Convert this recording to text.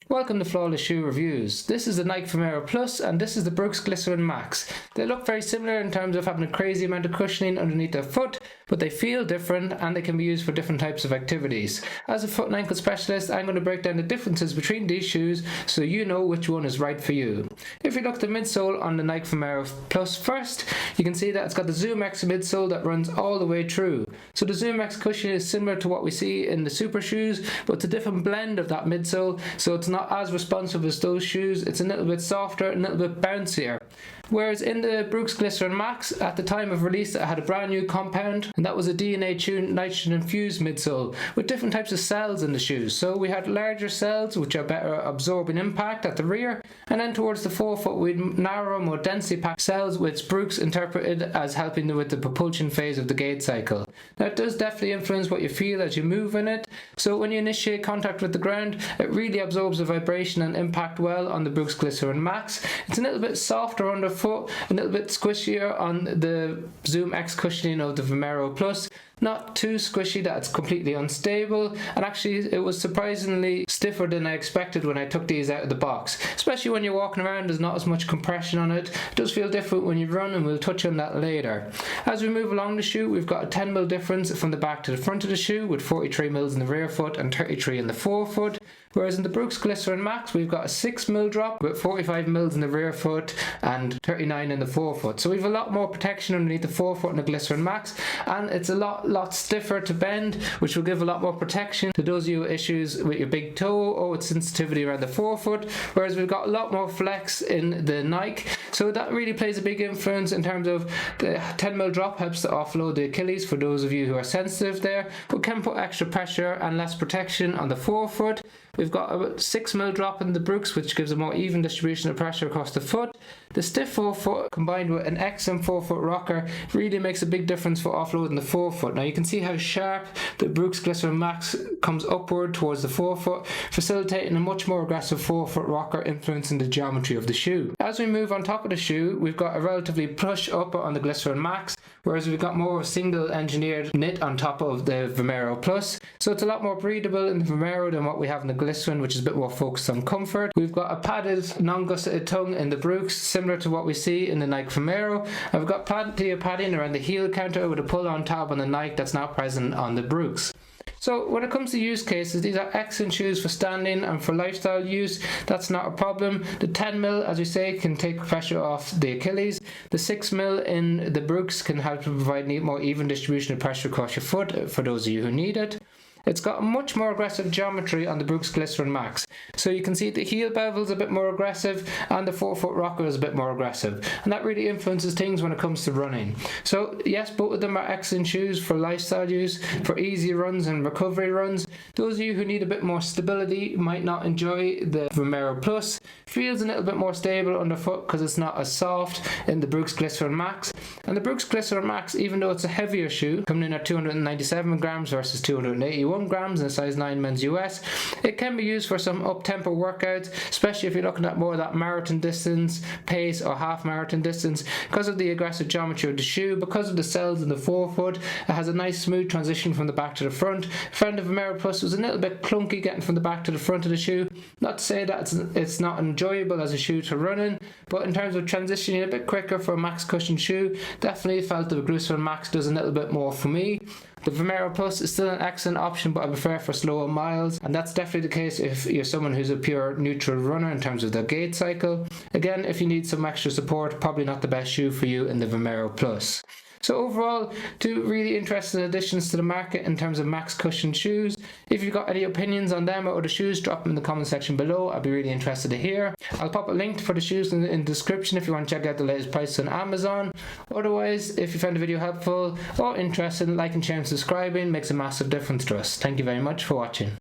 Welcome to Flawless Shoe Reviews. This is the Nike Vomero Plus and this is the Brooks Glycerin Max. They look very similar in terms of having a crazy amount of cushioning underneath their foot, but they feel different and they can be used for different types of activities. As a foot and ankle specialist, I'm going to break down the differences between these shoes so you know which one is right for you. If you look at the midsole on the Nike Vomero Plus first, you can see that it's got the ZoomX midsole that runs all the way through. So the ZoomX cushion is similar to what we see in the super shoes, but it's a different blend of that midsole, so it's not as responsive as those shoes. It's a little bit softer and a little bit bouncier. Whereas in the Brooks Glycerin Max, at the time of release, it had a brand new compound, and that was a DNA-tuned nitrogen-infused midsole with different types of cells in the shoes. So we had larger cells which are better absorbing impact at the rear, and then towards the forefoot we had narrower, more densely packed cells which Brooks interpreted as helping with the propulsion phase of the gait cycle. Now it does definitely influence what you feel as you move in it, so when you initiate contact with the ground, it really absorbs the vibration and impact well on the Brooks Glycerin Max. It's a little bit softer underfoot, a little bit squishier on the ZoomX cushioning of the Vomero Plus. Not too squishy that it's completely unstable, and actually it was surprisingly stiffer than I expected when I took these out of the box. Especially when you're walking around, there's not as much compression on it. It does feel different when you run, and we'll touch on that later. As we move along the shoe, we've got a 10mm difference from the back to the front of the shoe, with 43mm in the rear foot and 33 in the forefoot. Whereas in the Brooks Glycerin Max, we've got a 6mm drop with 45mm in the rear foot and 39 in the forefoot. So we've a lot more protection underneath the forefoot in the Glycerin Max, and it's a lot stiffer to bend, which will give a lot more protection to those of you with issues with your big toe or with sensitivity around the forefoot. Whereas we've got a lot more flex in the Nike, so that really plays a big influence in terms of the 10mm drop helps to offload the Achilles for those of you who are sensitive there, but can put extra pressure and less protection on the forefoot. We've got a 6mm drop in the Brooks, which gives a more even distribution of pressure across the foot. The stiff forefoot combined with an excellent forefoot rocker really makes a big difference for offloading the forefoot. Now you can see how sharp the Brooks Glycerin Max comes upward towards the forefoot, facilitating a much more aggressive forefoot rocker influencing the geometry of the shoe. As we move on top of the shoe, we've got a relatively plush upper on the Glycerin Max, whereas we've got more of a single engineered knit on top of the Vomero Plus. So it's a lot more breathable in the Vomero than what we have in the Glycerin, which is a bit more focused on comfort. We've got a padded, non-gusseted tongue in the Brooks, similar to what we see in the Nike Vomero. And we've got plenty of padding around the heel counter with a pull-on tab on the Nike that's not present on the Brooks. So when it comes to use cases, these are excellent shoes for standing and for lifestyle use. That's not a problem. The 10mm, as we say, can take pressure off the Achilles. The 6mm in the Brooks can help to provide more even distribution of pressure across your foot for those of you who need it. It's got a much more aggressive geometry on the Brooks Glycerin Max. So you can see the heel bevel is a bit more aggressive and the forefoot rocker is a bit more aggressive. And that really influences things when it comes to running. So yes, both of them are excellent shoes for lifestyle use, for easy runs and recovery runs. Those of you who need a bit more stability might not enjoy the Vomero Plus. Feels a little bit more stable underfoot because it's not as soft in the Brooks Glycerin Max. And the Brooks Glycerin Max, even though it's a heavier shoe, coming in at 297 grams versus 281 grams in a size 9 men's US, it can be used for some up-tempo workouts, especially if you're looking at more of that marathon distance, pace or half marathon distance, because of the aggressive geometry of the shoe, because of the cells in the forefoot. It has a nice smooth transition from the back to the front. I found the Vomero Plus was a little bit clunky getting from the back to the front of the shoe. Not to say that it's not enjoyable as a shoe to run in, but in terms of transitioning a bit quicker for a max cushion shoe, definitely felt the Glycerin Max does a little bit more for me. The Vomero Plus is still an excellent option, but I prefer for slower miles, and that's definitely the case if you're someone who's a pure neutral runner in terms of the gait cycle. Again, if you need some extra support, probably not the best shoe for you in the Vomero Plus. So overall, two really interesting additions to the market in terms of max cushion shoes. If you've got any opinions on them or the shoes, drop them in the comment section below. I'd be really interested to hear. I'll pop a link for the shoes in the description if you want to check out the latest prices on Amazon. Otherwise, if you found the video helpful or interested, like and share and subscribing makes a massive difference to us. Thank you very much for watching.